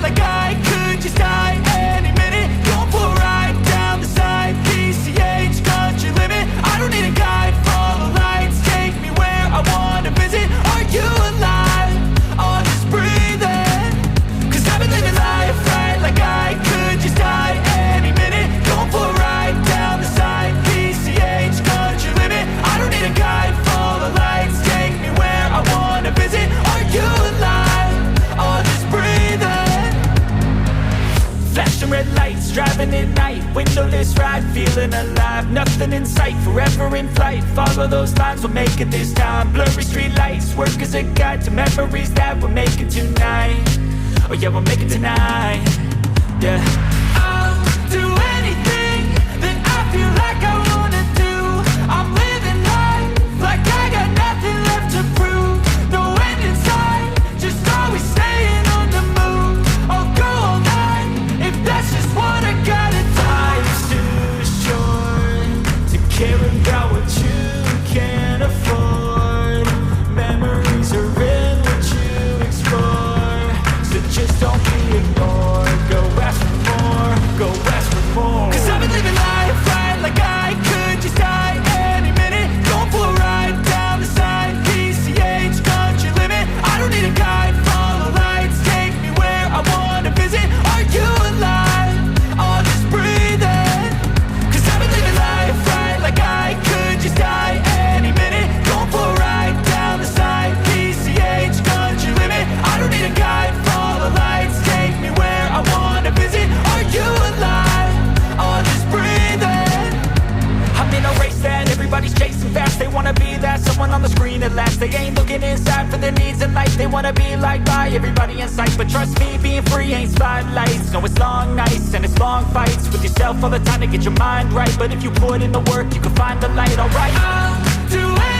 like I could just die any minute. Going for a ride down the side, PCH, country limit. I don't need a guide, follow lights, take me where I wanna visit. Are you alive? Or just breathing? Cause I've been living life right like I could just die any minute. Going for a ride down the side, PCH, country limit. I don't need a guide, follow lights, take me where I wanna visit. Are you alive? Or just breathing? Flashing red lights, driving at night, windowless ride, feeling alive. Nothing in sight, forever in flight. Follow those lines, we'll make it this time. Blurry street lights, work as a guide to memories that we're making tonight. Oh yeah, we'll make it tonight. Yeah. I'll do anything that I feel like I wanna do. I'm living life like I got nothing left to prove. No end in sight, just always staying on the move. I'll go all night if that's just what I gotta do. Life's too short to care about what you can't afford. Memories are in what you explore, so just don't be ignored. Go ask for more, go ask for more. Cause I've been living life right like I could just die any minute. Going for a ride down the side, PCH, country limit. I don't need a guide, follow lights, take me where I wanna visit. Are you alive? Or just breathing? Cause I've been living life right like I could just die any minute. Going for a ride down the side, PCH, country limit. I don't need a guide, follow lights, take me where I wanna visit. Are you alive? Or just breathing? I'm in a race that everybody's chasing fast. They wanna be that someone on the screen at last. They ain't looking inside for their needs in life. They wanna be liked by everybody in sight. But trust me, being free ain't spotlights. No, it's long nights and it's long fights with yourself all the time to get your mind right. But if you put in the work, you can find the light, alright? I'll do it.